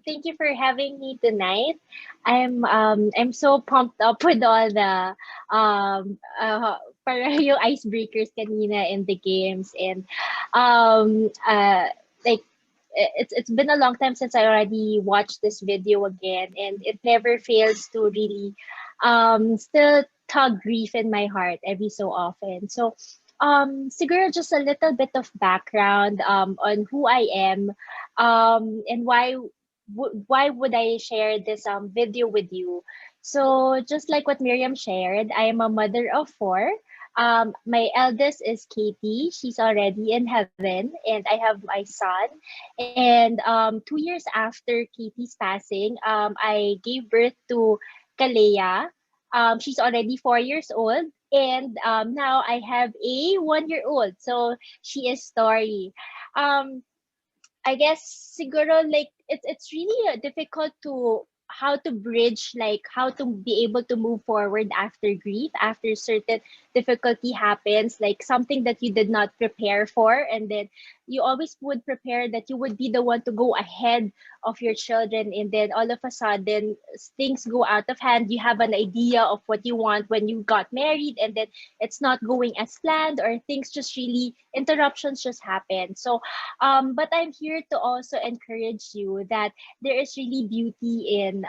Thank you for having me tonight. I'm so pumped up with all the para yung icebreakers kanina in the games and um uh like it's been a long time since I already watched this video again, and it never fails to really still tug grief in my heart every so often. So siguro just a little bit of background on who I am, and why would I share this video with you? So just like what Miriam shared, I am a mother of four. My eldest is Katie. She's already in heaven, and I have my son. And 2 years after Katie's passing, I gave birth to Kalea. She's already 4 years old, and now I have a 1 year old. So she is Story. Um, I guess siguro like it's really difficult to how to bridge, like how to be able to move forward after grief, after certain difficulty happens, like something that you did not prepare for, and then you always would prepare that you would be the one to go ahead of your children, and then all of a sudden things go out of hand. You have an idea of what you want when you got married, and then it's not going as planned, or things just really interruptions just happen. So but I'm here to also encourage you that there is really beauty in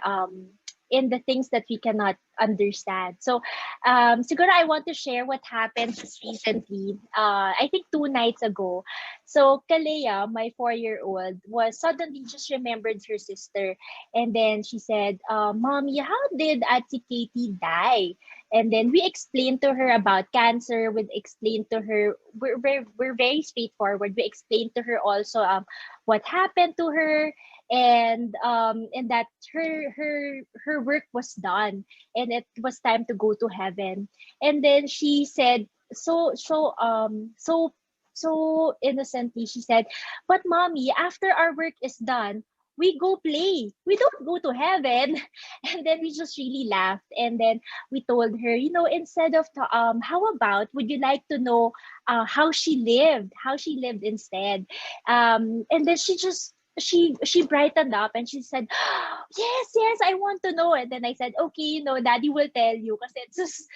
the things that we cannot understand. So siguro I want to share what happened just recently. I think 2 nights ago. So Kalea, my 4 year old, was suddenly just remembered her sister. And then she said, Mommy, how did Auntie Katie die? And then we explained to her about cancer. We explained to her, we're very straightforward. We explained to her also what happened to her, and that her work was done, and it was time to go to heaven. And then she said, so innocently, she said, but mommy, after our work is done, we go play, we don't go to heaven. And then we just really laughed, and then we told her, instead of how about, would you like to know how she lived instead? And then she brightened up, and she said, yes, yes, I want to know. And then I said, okay, daddy will tell you, because it's just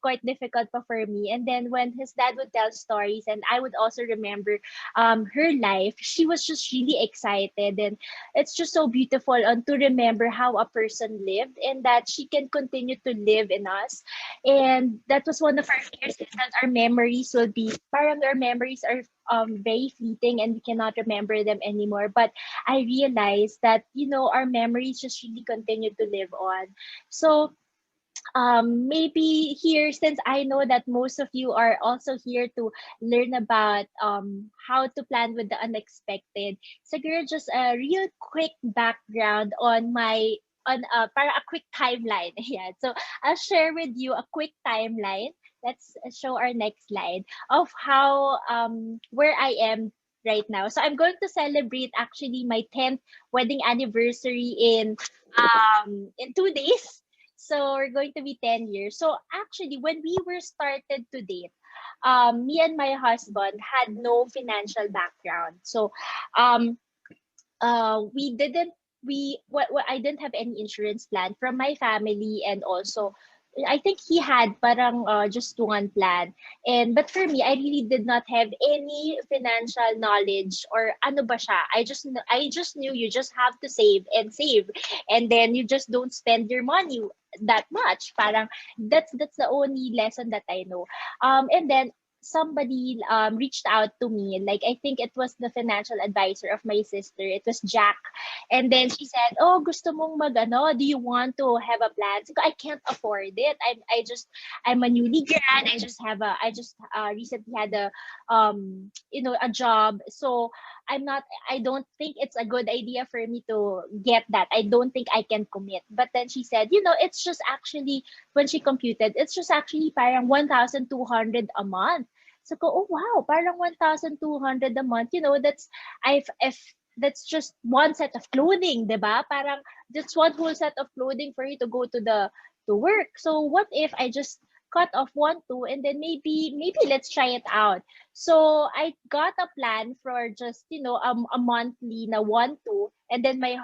quite difficult pa for me. And then when his dad would tell stories, and I would also remember her life, she was just really excited. And it's just so beautiful to remember how a person lived, and that she can continue to live in us. And that was one of our fears, is that our memories will be, parang our memories are very fleeting, and we cannot remember them anymore. But I realized that, our memories just really continue to live on. So maybe here, since I know that most of you are also here to learn about how to plan with the unexpected, so here just a real quick background on my on para a quick timeline. Yeah, so I'll share with you a quick timeline. Let's show our next slide of how where I am right now. So I'm going to celebrate actually my 10th wedding anniversary in 2 days. So we're going to be 10 years. So actually, when we were started to date, me and my husband had no financial background. So um, we didn't what I didn't have any insurance plan from my family, and also I think he had parang just one plan. And but for me, I really did not have any financial knowledge, or ano ba siya. I just knew you just have to save and save, and then you just don't spend your money that much. Parang that's the only lesson that I know. And then somebody reached out to me, like I think it was the financial advisor of my sister, it was Jack. And then she said, oh, gusto mong magano, do you want to have a plan? So I can't afford it. I'm a newly grad. I just recently had a job. So I don't think it's a good idea for me to get that. I don't think I can commit. But then she said, it's just actually, when she computed, it's just actually parang 1,200 a month. So ko, oh wow, parang 1,200 a month. If that's just one set of clothing, 'di ba? Parang that's one whole set of clothing for you to go to work. So what if I just cut off one, two, and then maybe let's try it out. So I got a plan for just, a monthly na 1-2. And then my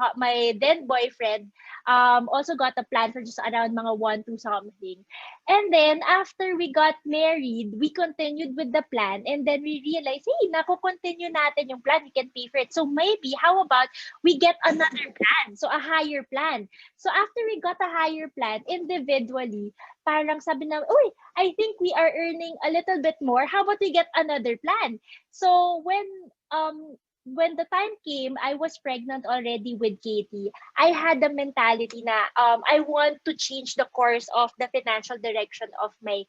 then boyfriend also got a plan for just around mga 1-2 something. And then after we got married, we continued with the plan, and then we realized, hey, nako-continue natin yung plan, we can pay for it. So maybe how about we get another plan? So a higher plan. So after we got a higher plan individually, parang sabi na, uy, I think we are earning a little bit more. How about we get another plan? So when the time came, I was pregnant already with Katie. I had the mentality na I want to change the course of the financial direction of my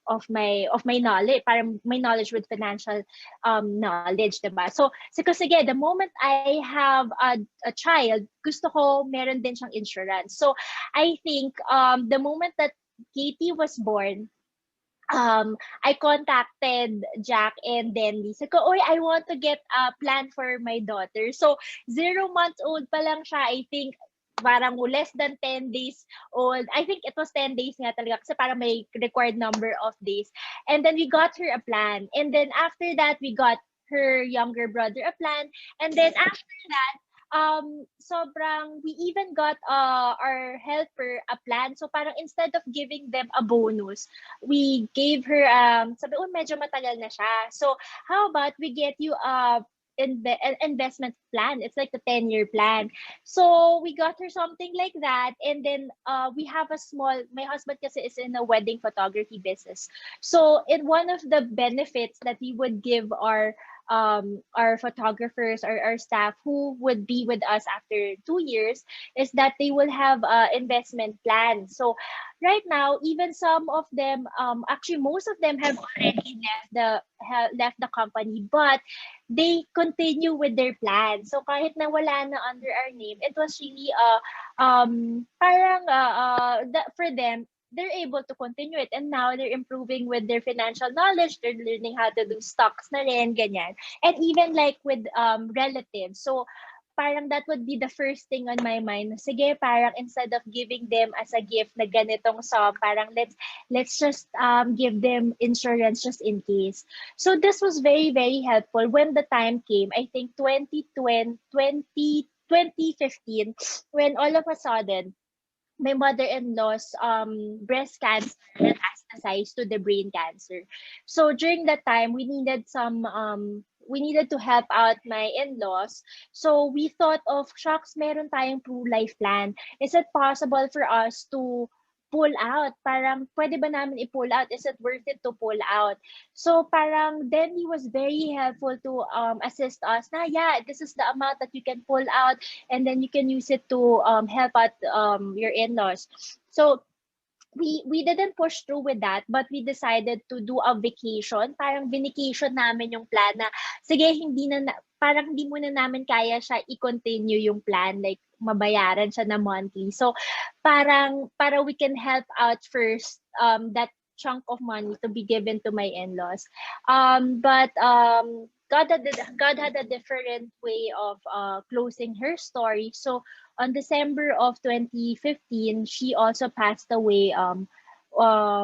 of my knowledge, parang my knowledge with financial knowledge, diba? So kasi again, the moment I have a child, gusto ko meron din siyang insurance. So I think the moment that Katie was born, I contacted Jack and Denly. Sabi ko, oy, I want to get a plan for my daughter. So, 0 months old pa lang siya, I think, parang less than 10 days old. I think it was 10 days nga talaga kasi parang may required number of days. And then we got her a plan. And then after that, we got her younger brother a plan. And then after that, sobrang we even got our helper a plan. So parang instead of giving them a bonus, we gave her sabi, oh, medyo matagal na siya. So how about we get you an investment plan? It's like the 10-year plan. So we got her something like that, and then we have a small. My husband kasi is in a wedding photography business. So in one of the benefits that we would give our photographers or our staff who would be with us after 2 years is that they will have investment plans. So right now, even some of them, actually most of them have already left the company, but they continue with their plan. So kahit na wala na under our name, it was really parang for them, they're able to continue it, and now they're improving with their financial knowledge. They're learning how to do stocks na rin, ganyan. And even like with relatives. So parang that would be the first thing on my mind. Sige, parang instead of giving them as a gift na ganitong sum, parang let's just give them insurance just in case. So this was very, very helpful when the time came. I think 2015, when all of a sudden my mother-in-law's breast cancer metastasized to the brain cancer. So during that time, we needed to help out my in-laws. So we thought of, shucks, meron tayong True Life plan. Is it possible for us to pull out? Parang, pwede ba namin i-pull out? Is it worth it to pull out? So parang, then he was very helpful to assist us na, yeah, this is the amount that you can pull out, and then you can use it to help out your in-laws. So we didn't push through with that, but we decided to do a vacation. Parang vacation namin yung plan na, sige, parang hindi muna namin kaya siya i-continue yung plan, like mabayaran siya na monthly. So para we can help out first that chunk of money to be given to my in-laws. But God had a different way of closing her story. So on December of 2015, she also passed away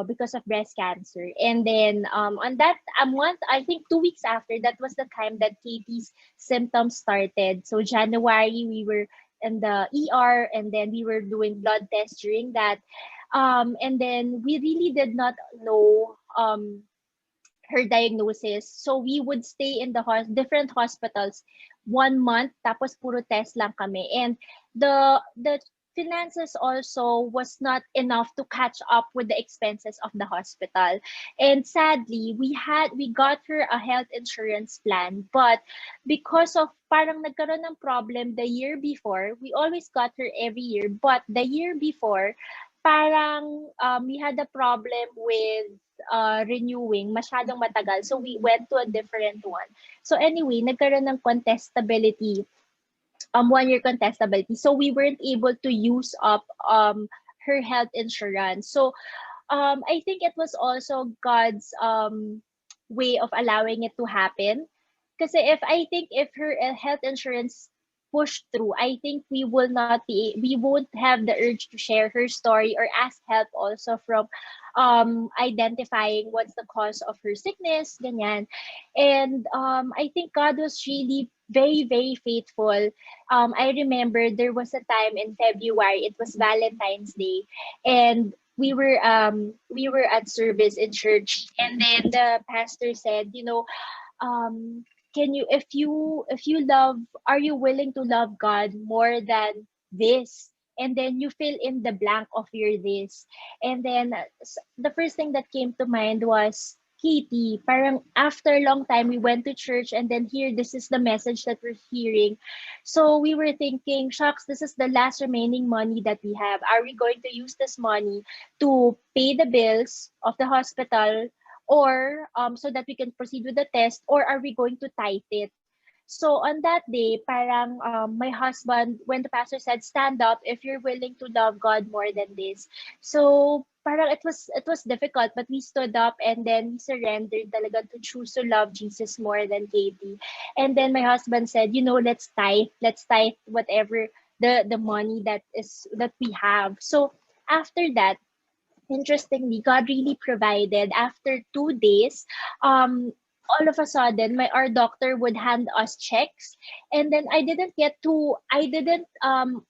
because of breast cancer. And then on that a month, I think 2 weeks after, that was the time that Katie's symptoms started. So January, we were in the ER, and then we were doing blood tests during that. And then we really did not know her diagnosis. So we would stay in the different hospitals 1 month, tapos puro test lang kami. And the finances also was not enough to catch up with the expenses of the hospital. And sadly, we got her a health insurance plan, but because of parang nagkaroon ng problem the year before, we always got her every year, but the year before, parang we had a problem with renewing, masyadong matagal. So we went to a different one. So anyway, nagkaroon ng contestability, 1-year contestability. So we weren't able to use up her health insurance. So I think it was also God's way of allowing it to happen. Kasi if her health insurance push through, I think we won't have the urge to share her story or ask help also from identifying what's the cause of her sickness, ganyan. And I think God was really very, very faithful. I remember there was a time in February, it was Valentine's Day, and we were at service in church, and then the pastor said, um can you, if you love, are you willing to love God more than this? And then you fill in the blank of your this. And then the first thing that came to mind was Katie. Parang after a long time we went to church, and then here this is the message that we're hearing. So we were thinking, shucks, this is the last remaining money that we have. Are we going to use this money to pay the bills of the hospital, or so that we can proceed with the test, or are we going to tithe it? So on that day, parang my husband, when the pastor said, stand up if you're willing to love God more than this. So parang it was difficult, but we stood up and then we surrendered talaga to choose to love Jesus more than Katie. And then my husband said, let's tithe whatever the money that we have. So after that, interestingly, God really provided. After 2 days, all of a sudden, our doctor would hand us checks, and then I didn't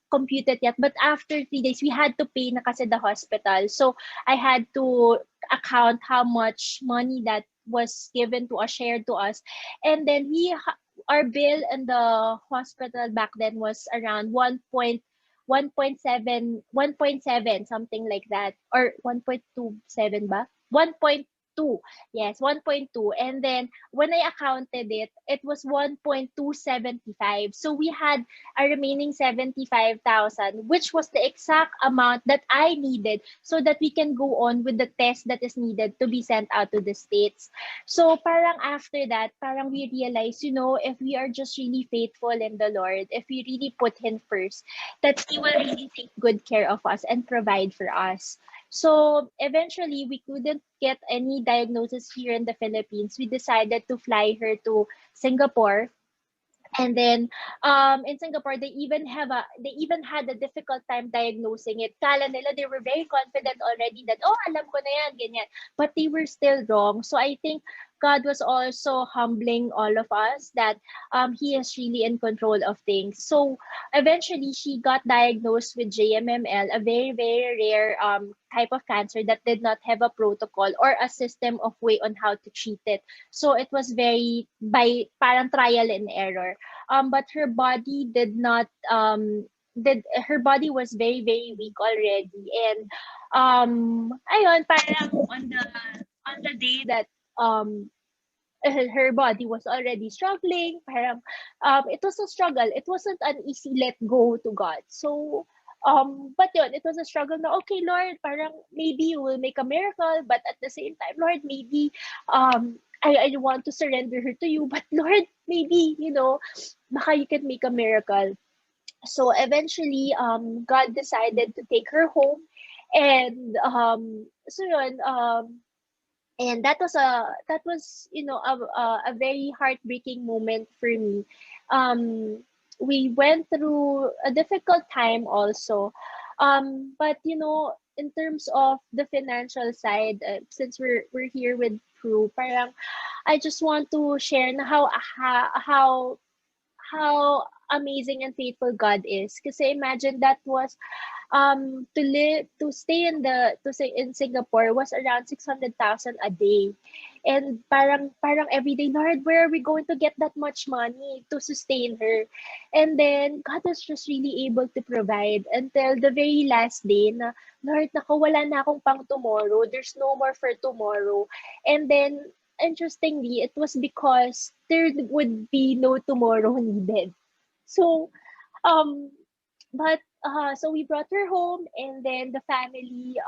compute it yet. But after 3 days, we had to pay na kasi the hospital, so I had to account how much money that was given to us, shared to us, and then our bill in the hospital back then was around 1.7, something like that, or 1.27 ba? 1.2. Yes, 1.2. And then when I accounted it, it was 1.275. So we had a remaining 75,000, which was the exact amount that I needed so that we can go on with the test that is needed to be sent out to the states. So parang after that, parang we realize, if we are just really faithful in the Lord, if we really put Him first, that He will really take good care of us and provide for us. So eventually, we couldn't get any diagnosis here in the Philippines. We decided to fly her to Singapore, and then in Singapore, they even had a difficult time diagnosing it. Kala nila, they were very confident already that, oh, alam ko na yan, ganyan. But they were still wrong. So I think God was also humbling all of us that He is really in control of things. So eventually, she got diagnosed with JMML, a very, very rare type of cancer that did not have a protocol or a system of way on how to treat it. So it was very by parang trial and error. But her body did not did her body was very, very weak already. And ayun, parang on the day that um her body was already struggling, parang it was a struggle. It wasn't an easy let go to God. So but yun, it was a struggle na, okay, Lord, parang maybe you will make a miracle, but at the same time, Lord, maybe I want to surrender her to you, but Lord, maybe, baka you can make a miracle. So eventually, God decided to take her home, and so yun, and that was a very heartbreaking moment for me. um we went through a difficult time also, but in terms of the financial side, since we're here with Prue, parang I just want to share na how amazing and faithful God is. Kasi imagine, that was to stay to say in Singapore was around 600,000 a day. And parang every day, Lord, where are we going to get that much money to sustain her? And then God was just really able to provide until the very last day na, Lord, naku, wala na akong pang tomorrow. There's no more for tomorrow. And then interestingly, it was because there would be no tomorrow needed. So um but so we brought her home, and then the family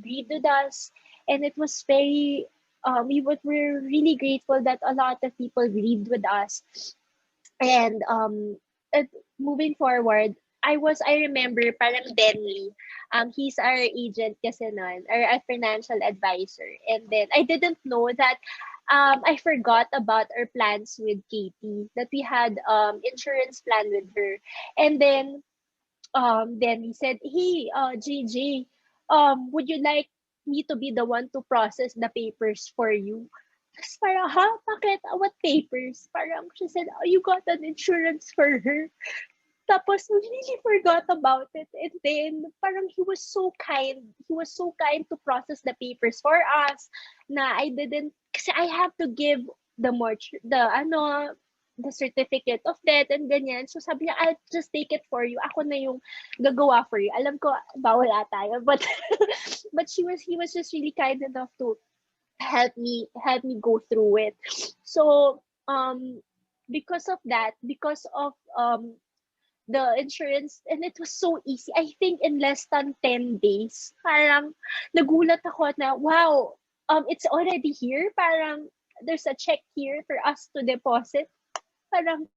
grieved with us, and it was very we're really grateful that a lot of people grieved with us. And it, moving forward, I remember parang Denley. He's our agent kasi nun, or a financial advisor. And then I didn't know that I forgot about our plans with Katie, that we had insurance plan with her. And then he said, "Hey, JJ, would you like me to be the one to process the papers for you?" Tapos parang, ha? Bakit? What papers? Parang she said, "Oh, you got an insurance for her." Tapos we really forgot about it. And then parang he was so kind. He was so kind to process the papers for us na I didn't, kasi I have to give the certificate of death and ganyan. So sabi niya, "I'll just take it for you. Ako na yung gagawa for you." Alam ko, bawal tayo. But, but he was just really kind enough to help me go through it. So, because of that, because of the insurance, and it was so easy. I think in less than 10 days, parang nagulat ako na, wow, it's already here. Parang there's a check here for us to deposit. Parang,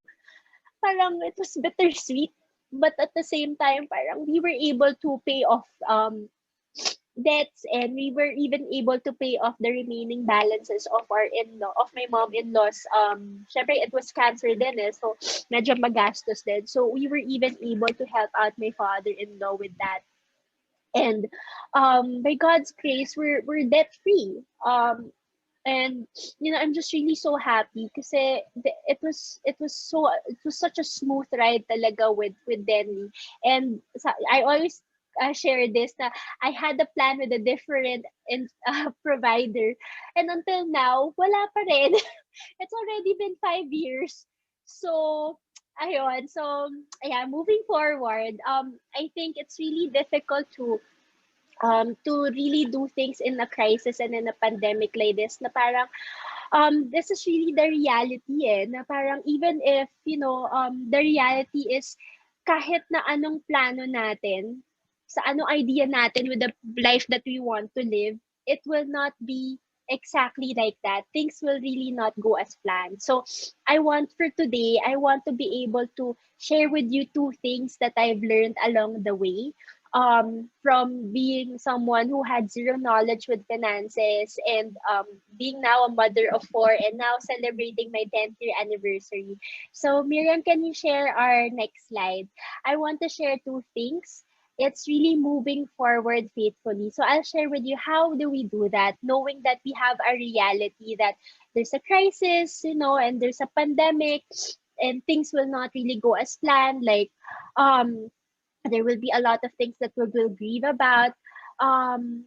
parang it was bittersweet. But at the same time, parang we were able to pay off debts, and we were even able to pay off the remaining balances of our in-law, of my mom-in-law's, syempre it was cancer din so medyo magastos din. So we were even able to help out my father-in-law with that. And by God's grace, we're debt free. And I'm just really so happy kasi it was such a smooth ride talaga with Denny. And I always share this na I had a plan with a different provider, and until now wala pa rin. It's already been 5 years. So ayun, so yeah, moving forward, I think it's really difficult to really do things in a crisis and in a pandemic like this, na parang this is really the reality, na parang even if the reality is, kahit na anong plano natin, sa anong idea natin with the life that we want to live, it will not be exactly like that. Things will really not go as planned. So I want to be able to share with you two things that I've learned along the way, from being someone who had zero knowledge with finances, and being now a mother of four, and now celebrating my 10th year anniversary. So Miriam, can you share our next slide? I want to share two things. It's really moving forward faithfully. So I'll share with you how do we do that, knowing that we have a reality that there's a crisis, and there's a pandemic, and things will not really go as planned. Like, there will be a lot of things that we will grieve about,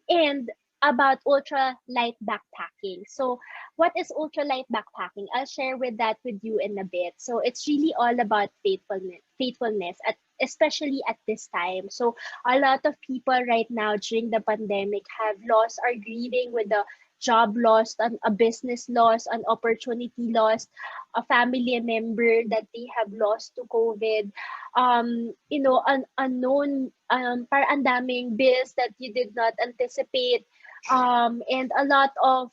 and about ultra light backpacking. So what is ultra light backpacking? I'll share with that with you in a bit. So it's really all about faithfulness, especially at this time. So a lot of people right now during the pandemic have lost, are grieving with the job lost, a business loss, an opportunity lost, a family member that they have lost to COVID, an unknown, para ang daming bills that you did not anticipate, and a lot of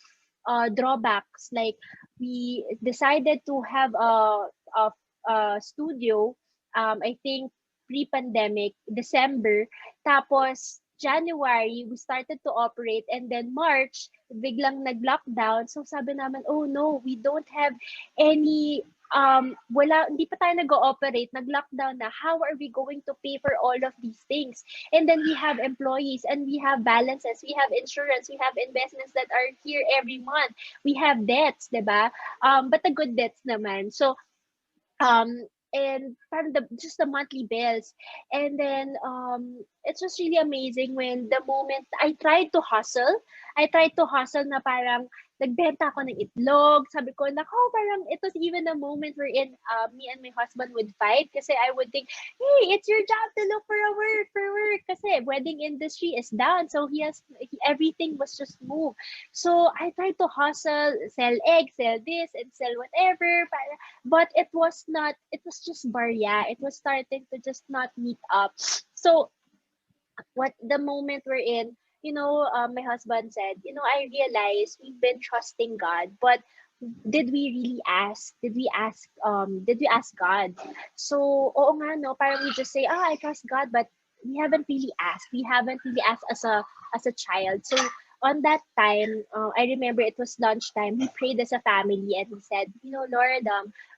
drawbacks. Like, we decided to have a studio, I think pre-pandemic, December. Tapos, January, we started to operate, and then March, biglang nag-lockdown. So sabi naman, oh no, we don't have any, hindi pa tayo nag-ooperate, nag-lockdown na. How are we going to pay for all of these things? And then we have employees, and we have balances, we have insurance, we have investments that are here every month. We have debts, diba? But the good debts naman. So, and parang just the monthly bills. And then it's just really amazing when the moment I tried to hustle na parang nagbenta ako ng itlog. Sabi ko, nako, parang it was even a moment wherein me and my husband would fight, kasi I would think, hey, it's your job to look for work, kasi wedding industry is down, so everything was just moved. So I tried to hustle, sell eggs, sell this, and sell whatever, but it was just barya. It was starting to just not meet up. So what the moment we're in, my husband said, I realized we've been trusting God, but did we really ask? Did we ask God? So, oo nga, no, parang we just say, I trust God, but we haven't really asked. We haven't really asked as a child. So on that time, I remember it was lunchtime. We prayed as a family and we said, Lord,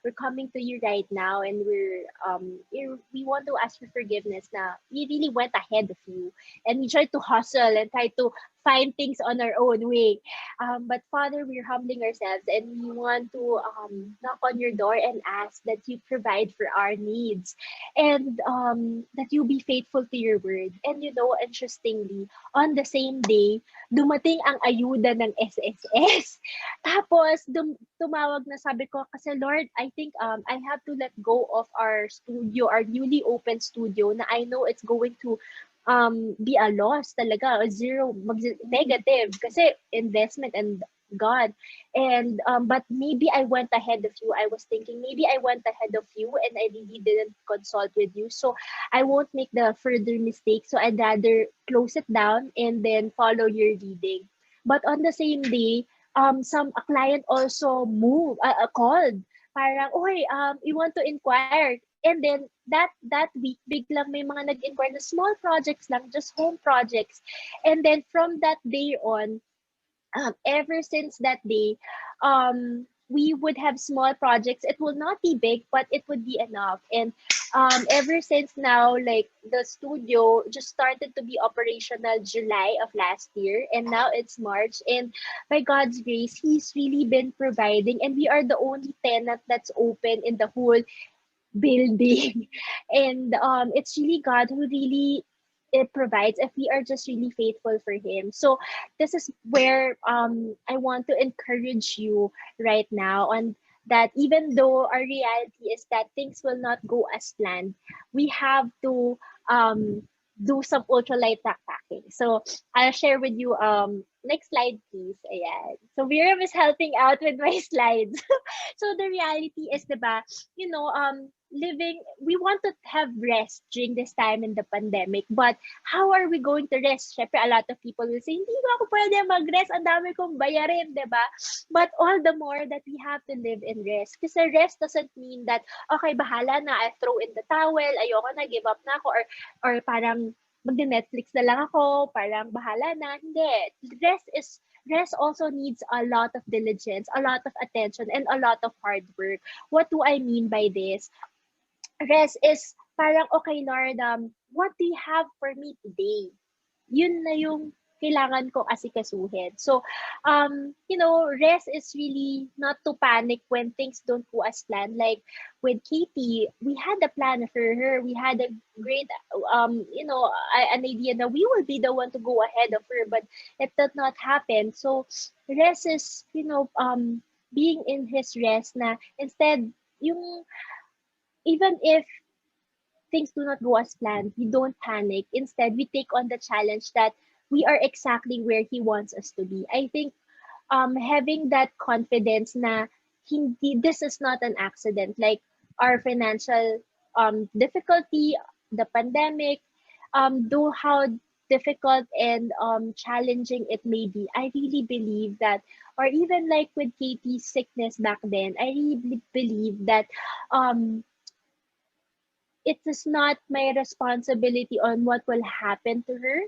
we're coming to you right now, and we want to ask for forgiveness. Now, we really went ahead of you, and we tried to hustle and try to find things on our own way. But Father, we're humbling ourselves, and we want to knock on your door and ask that you provide for our needs, and that you be faithful to your word. And interestingly, on the same day, dumating ang ayuda ng SSS. Tapos, tumawag na, sabi ko, kasi Lord, I think I have to let go of our studio, our newly opened studio, na I know it's going to be a loss talaga, a zero, negative, kasi investment and God. And but maybe I went ahead of you. I was thinking maybe I went ahead of you and I really didn't consult with you. So I won't make the further mistake. So I'd rather close it down and then follow your leading. But on the same day, a client also called. Parang, oy, you want to inquire. And then that week, biglang may mga nag-inquire na small projects lang, just home projects. And then from that day on, ever since that day, we would have small projects. It will not be big, but it would be enough. And ever since now, like the studio just started to be operational July of last year, and now it's March. And by God's grace, He's really been providing, and we are the only tenant that's open in the whole building. And it's really God who really it provides if we are just really faithful for Him. So this is where I want to encourage you right now on that, even though our reality is that things will not go as planned, we have to do some ultralight backpacking. So I'll share with you next slide please. Ayan. So Miriam is helping out with my slides. So the reality is, diba, living, we want to have rest during this time in the pandemic, but how are we going to rest? Syempre, a lot of people will say, hindi ko ako pwede mag-rest, ang dami kong bayarin, diba? But all the more that we have to live in rest. Kasi rest doesn't mean that, okay, bahala na, I throw in the towel, ayoko na, give up na ako, or parang mag-Netflix na lang ako, parang bahala na. Hindi. Rest also needs a lot of diligence, a lot of attention, and a lot of hard work. What do I mean by this? Rest is parang, okay, Lord, what do you have for me today? Yun na yung kailangan ko asikasuhin. So, rest is really not to panic when things don't go as planned. Like with Katie, we had a plan for her. We had a great, an idea that we will be the one to go ahead of her, but it did not happen. So, rest is, being in His rest na instead, yung, even if things do not go as planned, we don't panic. Instead, we take on the challenge that we are exactly where He wants us to be. I think having that confidence na this is not an accident, like our financial difficulty, the pandemic, though how difficult and challenging it may be, I really believe that, or even like with Katie's sickness back then, I really believe that um, it is not my responsibility on what will happen to her.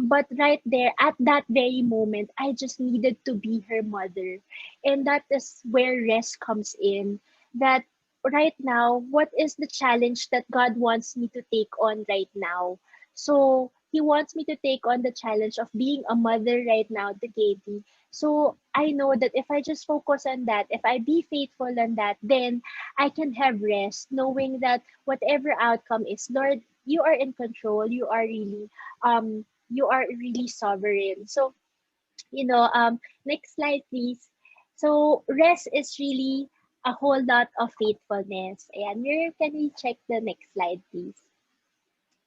But right there, at that very moment, I just needed to be her mother. And that is where rest comes in. That right now, what is the challenge that God wants me to take on right now? So He wants me to take on the challenge of being a mother right now to Katie. So I know that if I just focus on that, if I be faithful on that, then I can have rest, knowing that whatever outcome is, Lord, you are in control. You are really sovereign. So, next slide, please. So, rest is really a whole lot of faithfulness. And here, can we check the next slide, please?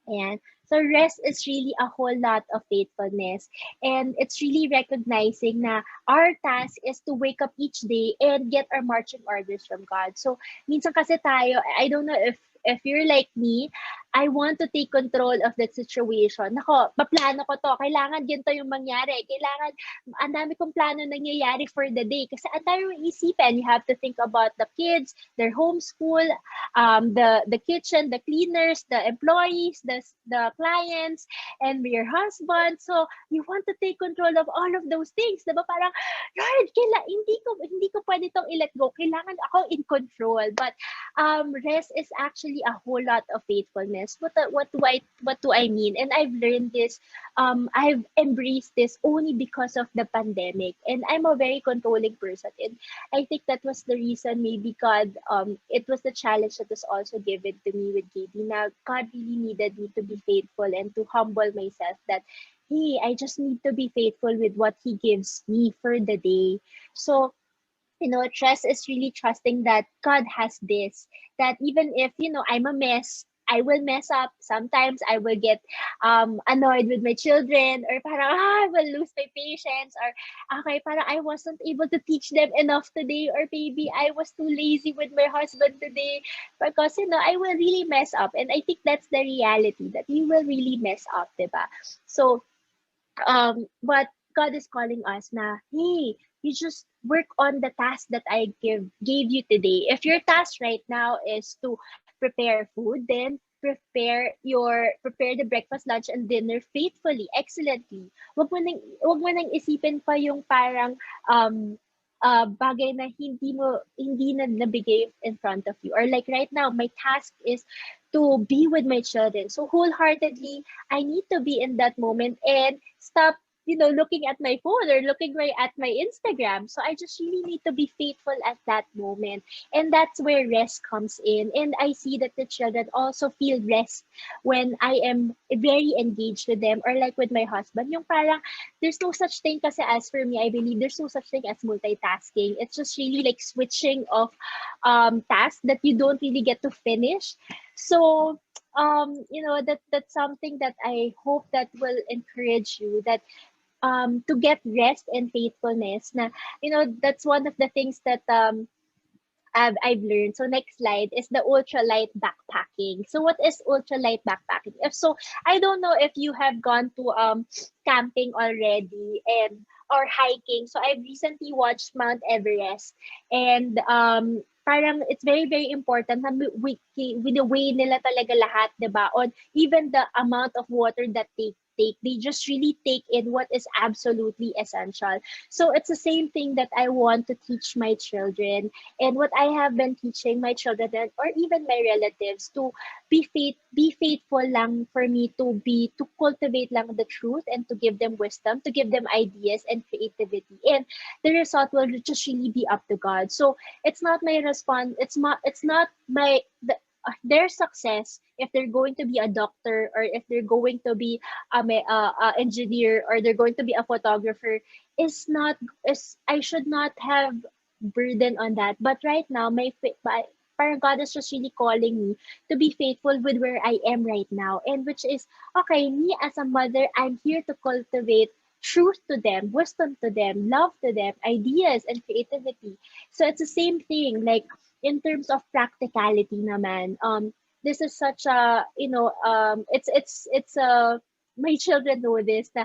And so rest is really a whole lot of faithfulness. And it's really recognizing na our task is to wake up each day and get our marching orders from God. So minsan kasi tayo, I don't know if you're like me, I want to take control of that situation. Nako, paplano ko 'to, kailangan ganito yung mangyari, kailangan ang dami kong plano nangyayari for the day kasi ang dami mong isipin. You have to think about the kids, their homeschool, the kitchen, the cleaners, the employees, the clients, and your husband. So, you want to take control of all of those things, 'di ba? Parang, Lord, hindi ko pwede tong i-let go. Kailangan ako in control. But rest is actually a whole lot of faithfulness. What do I mean? And I've learned this. I've embraced this only because of the pandemic, and I'm a very controlling person. And I think that was the reason. Maybe God, it was the challenge that was also given to me with KB. Now God really needed me to be faithful and to humble myself. That hey, I just need to be faithful with what He gives me for the day. So trust is really trusting that God has this. That even if, I'm a mess, I will mess up. Sometimes I will get annoyed with my children, or parang, I will lose my patience, or okay, parang I wasn't able to teach them enough today, or maybe I was too lazy with my husband today, because, I will really mess up. And I think that's the reality, that you will really mess up, diba? So, but God is calling us na, hey, you just work on the task that I gave you today. If your task right now is to prepare food, then prepare the breakfast, lunch, and dinner faithfully, excellently. Wag mo nang isipin pa yung parang bagay na hindi na nabigay in front of you. Or like right now, my task is to be with my children. So wholeheartedly, I need to be in that moment and stop, looking at my phone or looking right at my Instagram. So I just really need to be faithful at that moment. And that's where rest comes in. And I see that the children also feel rest when I am very engaged with them, or like with my husband. Yung parang, there's no such thing kasi as for me, I believe there's no such thing as multitasking. It's just really like switching of tasks that you don't really get to finish. So that's something that I hope that will encourage you, that to get rest and faithfulness. Na that's one of the things that I've learned. So next slide is the ultralight backpacking. So what is ultralight backpacking? If so, I don't know if you have gone to camping already and or hiking. So I've recently watched Mount Everest, and parang it's very very important na with the way nila talaga lahat, 'di ba? On even the amount of water that they just really take in what is absolutely essential. So it's the same thing that I want to teach my children, and what I have been teaching my children, or even my relatives, to be faithful lang for me, to cultivate lang the truth, and to give them wisdom, to give them ideas and creativity, and the result will just really be up to God. So it's not my response. It's not their success, if they're going to be a doctor, or if they're going to be a engineer, or they're going to be a photographer, is not is I should not have burden on that. But right now, parang God is just really calling me to be faithful with where I am right now, and which is okay. Me as a mother, I'm here to cultivate truth to them, wisdom to them, love to them, ideas and creativity. So it's the same thing, like in terms of practicality naman. This is such a, it's a my children know this, na,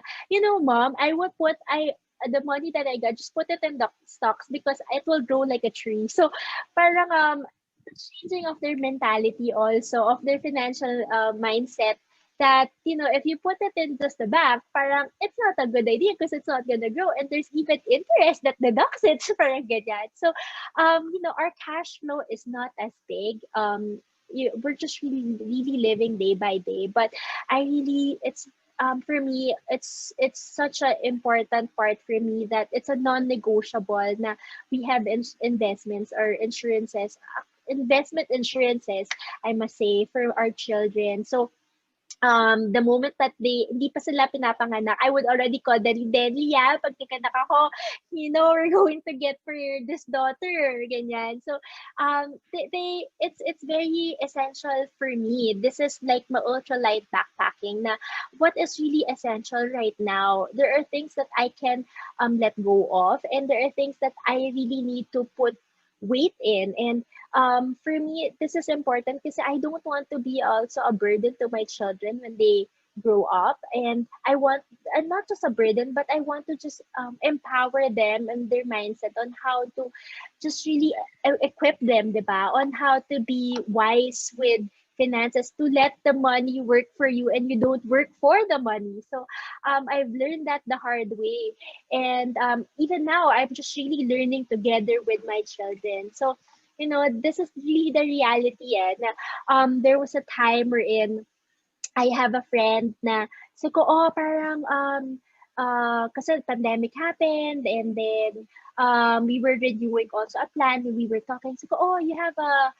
mom, I would put I the money that I got, just put it in the stocks because it will grow like a tree. So parang the changing of their mentality, also of their financial mindset, that if you put it in just the bank, parang it's not a good idea because it's not gonna grow, and there's even interest that deducts it. So parang ganyan. So our cash flow is not as big. We're just really really living day by day. But I really it's for me, it's such an important part for me, that it's a non-negotiable na we have investments or insurances, investment insurances, I must say, for our children. So the moment that hindi pa sila pinapanganak, I would already call Daddy, yeah, pag nagkanak ako, we're going to get for this daughter, ganyan. So, it's very essential for me. This is like my ultralight backpacking, na what is really essential right now. There are things that I can let go of, and there are things that I really need to put weight in. And for me, this is important because I don't want to be also a burden to my children when they grow up. And I want, and not just a burden, but I want to just empower them and their mindset on how to just really equip them, diba? On how to be wise with finances, to let the money work for you and you don't work for the money. So I've learned that the hard way. And even now, I'm just really learning together with my children. So, this is really the reality. Na, there was a time wherein I have a friend na sabi ko, oh, parang, kasi pandemic happened, and then we were reviewing also a plan. We were talking. Sabi ko, oh, you have a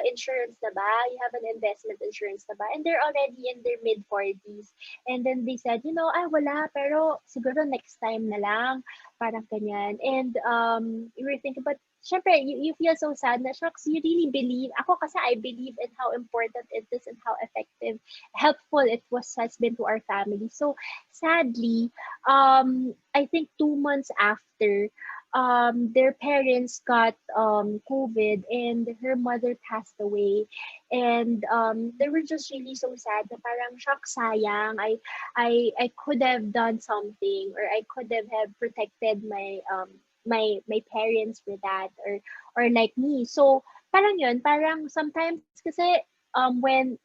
insurance na ba? You have an investment insurance na ba? And they're already in their mid-40s. And then they said, ay, wala, pero siguro next time na lang. Parang ganyan. And we were thinking, but syempre, you feel so sad na, shucks, you really believe. Ako kasi I believe in how important it is and how effective, helpful it has been to our family. So sadly, I think 2 months after, their parents got COVID, and her mother passed away. And they were just really so sad na parang, shucks, sayang. I could have done something, or I could have protected my parents for that, or like me. So parang yun, parang sometimes kasi when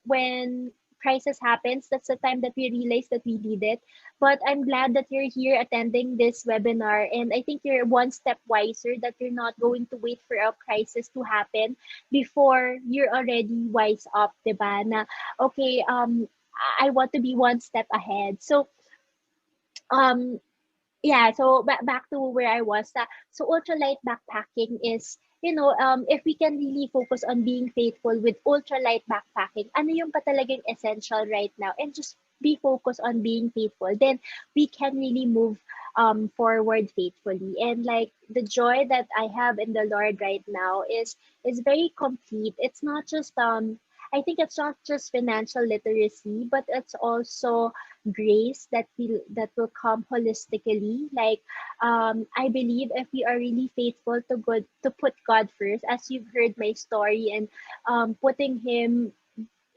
crisis happens, that's the time that we realize that we need it. But I'm glad that you're here attending this webinar, and I think you're one step wiser, that you're not going to wait for a crisis to happen before you're already wise up, diba? Na okay, I want to be one step ahead. So um yeah, so back to where I was. So ultralight backpacking is, if we can really focus on being faithful with ultralight backpacking, ano yung pa talagang essential right now, and just be focused on being faithful, then we can really move forward faithfully. And like the joy that I have in the Lord right now is very complete. It's not just I think it's not just financial literacy, but it's also grace that will come holistically. Like I believe if we are really faithful to put God first, as you've heard my story, and putting him,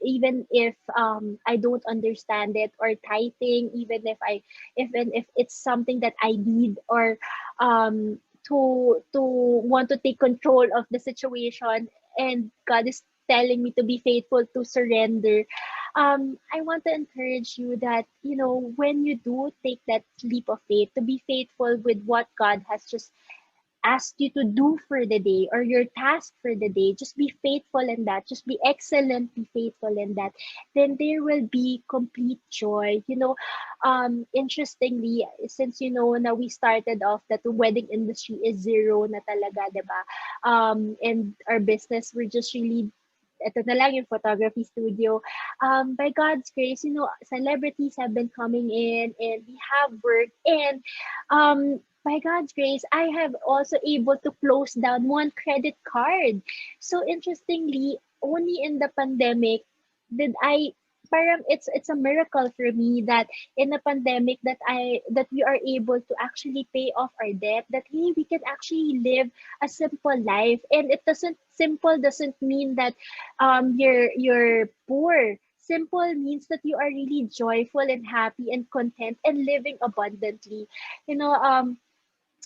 even if I don't understand it, or tithing, even if it's something that I need, or to want to take control of the situation, and God is telling me to be faithful, to surrender. I want to encourage you that, when you do take that leap of faith, to be faithful with what God has just asked you to do for the day, or your task for the day. Just be faithful in that. Just be excellently faithful in that. Then there will be complete joy. Interestingly, since now we started off that the wedding industry is zero na talaga, diba? And our business, we're just really, ito na lang yung photography studio. By God's grace, celebrities have been coming in, and we have work. And by God's grace, I have also able to close down one credit card. So interestingly, only in the pandemic did I, parang it's a miracle for me that in the pandemic that we are able to actually pay off our debt, that hey, we can actually live a simple life. And it doesn't mean that you're poor. Simple means that you are really joyful and happy and content and living abundantly. You know,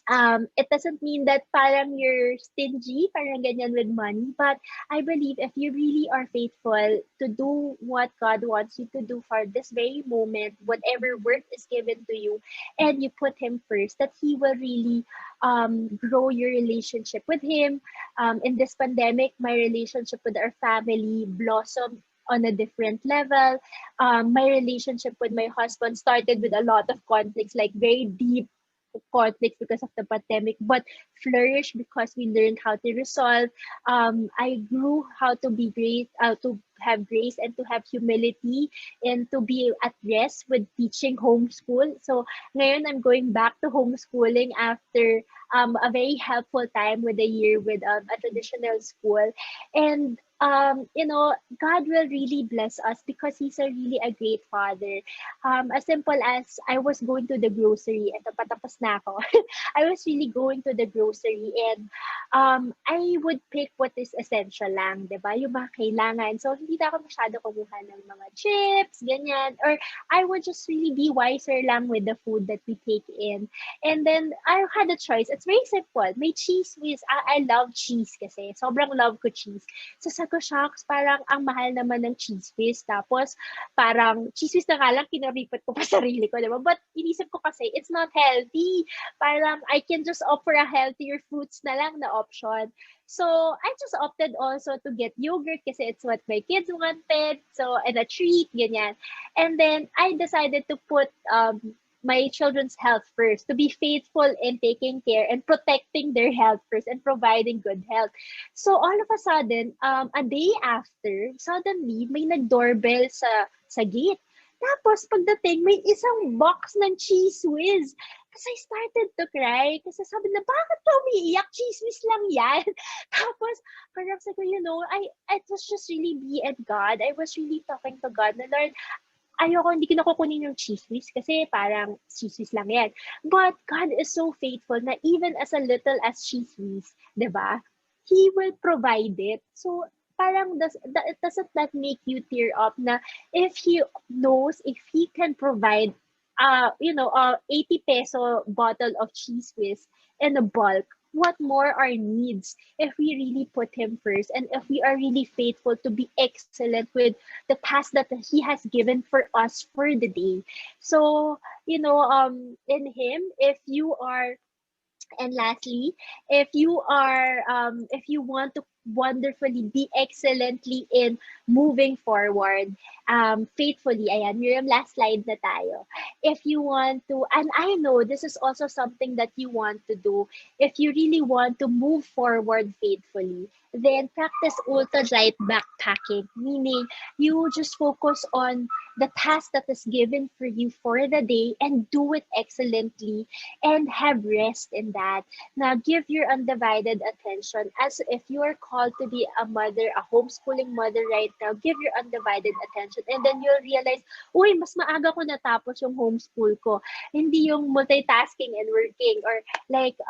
it doesn't mean that parang you're stingy, parang ganyan with money. But I believe if you really are faithful to do what God wants you to do for this very moment, whatever work is given to you, and you put Him first, that He will really grow your relationship with Him. In this pandemic, my relationship with our family blossomed on a different level. My relationship with my husband started with a lot of conflicts, like very deep conflicts because of the pandemic, but flourished because we learned how to resolve. I grew how to be great, to have grace and to have humility, and to be at rest with teaching homeschool. So ngayon I'm going back to homeschooling after a very helpful time with a year with a traditional school. And God will really bless us because He's a really a great Father. As simple as I was going to the grocery, eto patapos na ako. I was really going to the grocery and I would pick what is essential lang, di ba? Yung mga kailangan. So, hindi na ako masyado kumuha ng mga chips, ganyan. Or I would just really be wiser lang with the food that we take in. And then, I had a choice. It's very simple. May cheese whiz. I love cheese kasi. Sobrang love ko cheese. So, sabi ko, shocks, parang ang mahal naman ng cheese whiz. Tapos, parang cheese whiz na nga lang, kinaripat ko pa sarili ko, diba? But, inisip ko kasi, it's not healthy. Parang, I can just opt for a healthier fruits na lang na option. So, I just opted also to get yogurt kasi it's what my kids wanted. So, and a treat, ganyan. And then, I decided to put my children's health first, to be faithful in taking care and protecting their health first and providing good health. So all of a sudden, a day after, suddenly may nag-doorbell sa gate. Tapos pagdating, may isang box ng Cheese Whiz. Kasi I started to cry. Kasi sabi na, bakit ka umiiyak? Cheese Whiz lang yan. Tapos, parang sabi ko, it was just really me and God. I was really talking to God na, Lord, hindi ko na kukunin yung cheese whiz kasi parang cheese whiz lang yan. But God is so faithful na even as a little as cheese whiz, di ba? He will provide it. So, parang doesn't that make you tear up na if He knows, if He can provide, 80 peso bottle of cheese whiz in a bulk, what more our needs if we really put Him first and if we are really faithful to be excellent with the task that He has given for us for the day. So, in Him, if you are, and lastly, if you want to wonderfully be excellently in moving forward, faithfully, ayan, Miriam, last slide na tayo. If you want to, and I know this is also something that you want to do, if you really want to move forward faithfully, then practice ultra-light backpacking, meaning you just focus on the task that is given for you for the day and do it excellently and have rest in that. Now, give your undivided attention as if you are called to be a mother, a homeschooling mother right now. Give your undivided attention and then you'll realize, uy, mas maaga ko natapos yung homeschool ko. Hindi yung multitasking and working or like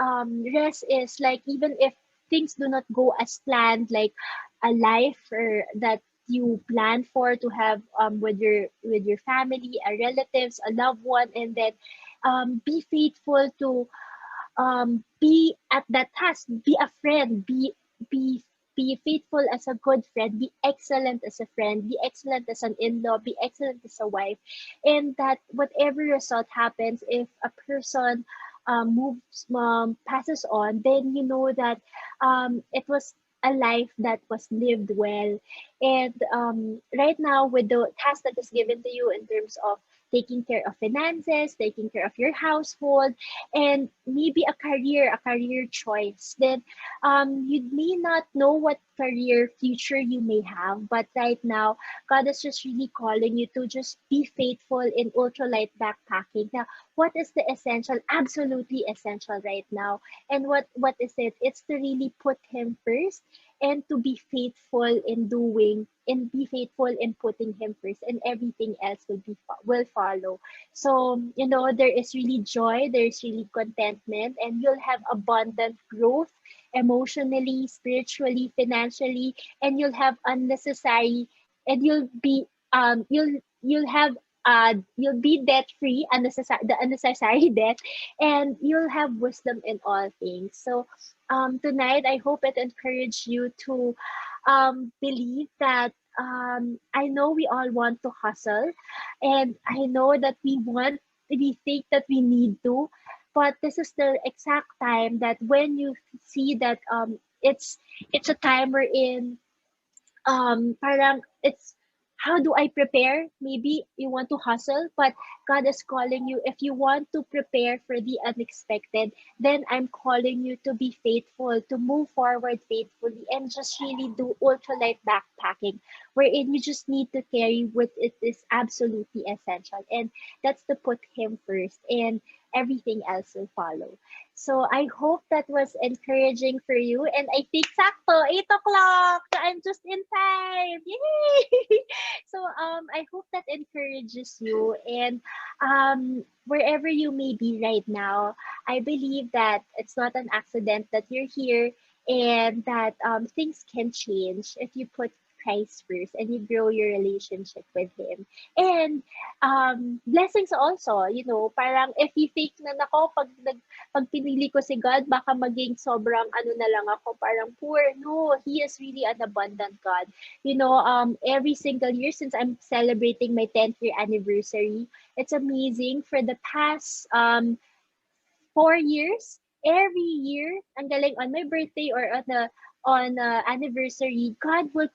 rest is like even if things do not go as planned, like a life or that you plan for to have with your family, a relatives, a loved one, and then be faithful to be at that task, be a friend, be be faithful as a good friend, be excellent as a friend, be excellent as an in-law, be excellent as a wife, and that whatever result happens, if a person moves passes on, then you know that it was a life that was lived well. And right now, with the task that is given to you in terms of taking care of finances, taking care of your household, and maybe a career choice, then you may not know what career future you may have, but right now, God is just really calling you to just be faithful in ultralight backpacking. Now, what is the essential? Absolutely essential right now. And what is it? It's to really put Him first and to be faithful in doing and be faithful in putting Him first, and everything else will follow. So there is really joy, there's really contentment, and you'll have abundant growth emotionally, spiritually, financially, and you'll have unnecessary, and you'll be debt free, the unnecessary debt, and you'll have wisdom in all things. So tonight, I hope it encouraged you to believe that I know we all want to hustle, and I know that we think that we need to, but this is the exact time that when you see that it's a time we're in, parang it's how do I prepare? Maybe you want to hustle, but God is calling you. If you want to prepare for the unexpected, then I'm calling you to be faithful, to move forward faithfully, and just really do ultralight backpacking, wherein you just need to carry what it is absolutely essential, and that's to put Him first. And everything else will follow. So I hope that was encouraging for you. And I think sakto, 8 o'clock. So I'm just in time. Yay! So I hope that encourages you. And wherever you may be right now, I believe that it's not an accident that you're here, and that things can change if you put Christ first and you grow your relationship with Him. And blessings also, parang if you think na nako, pag pinili ko si God, baka maging sobrang ano na lang ako, parang poor. No, He is really an abundant God. Every single year since I'm celebrating my 10th year anniversary, it's amazing. For the past 4 years, every year, ang galing, on my birthday or on anniversary, God will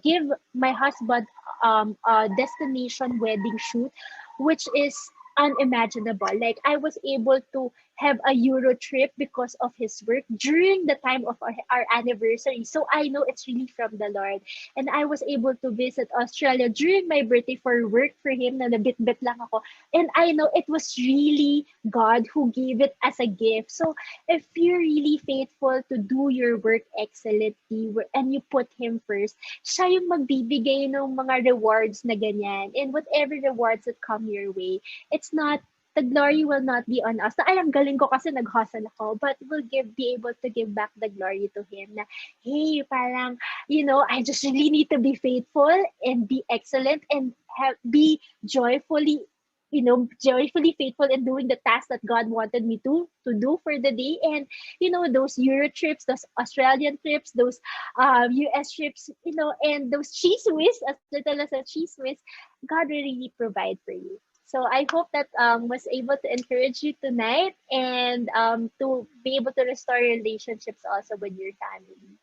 give my husband a destination wedding shoot, which is unimaginable. Like, I was able to have a Euro trip because of his work during the time of our anniversary. So I know it's really from the Lord. And I was able to visit Australia during my birthday for work for him, na nabit-bit lang ako. And I know it was really God who gave it as a gift. So if you're really faithful to do your work excellently and you put Him first, siya yung magbibigay ng mga rewards na ganyan. And whatever rewards that come your way, it's not, the glory will not be on us. Na, ay, ang galing ko kasi nag-hustle ako. But we'll be able to give back the glory to Him. Na, hey, parang, I just really need to be faithful and be excellent and be joyfully faithful in doing the task that God wanted me to do for the day. And those Euro trips, those Australian trips, those US trips, and those cheese whiz, as little as a cheese whiz, God will really provide for you. So I hope that was able to encourage you tonight, and to be able to restore your relationships also with your family.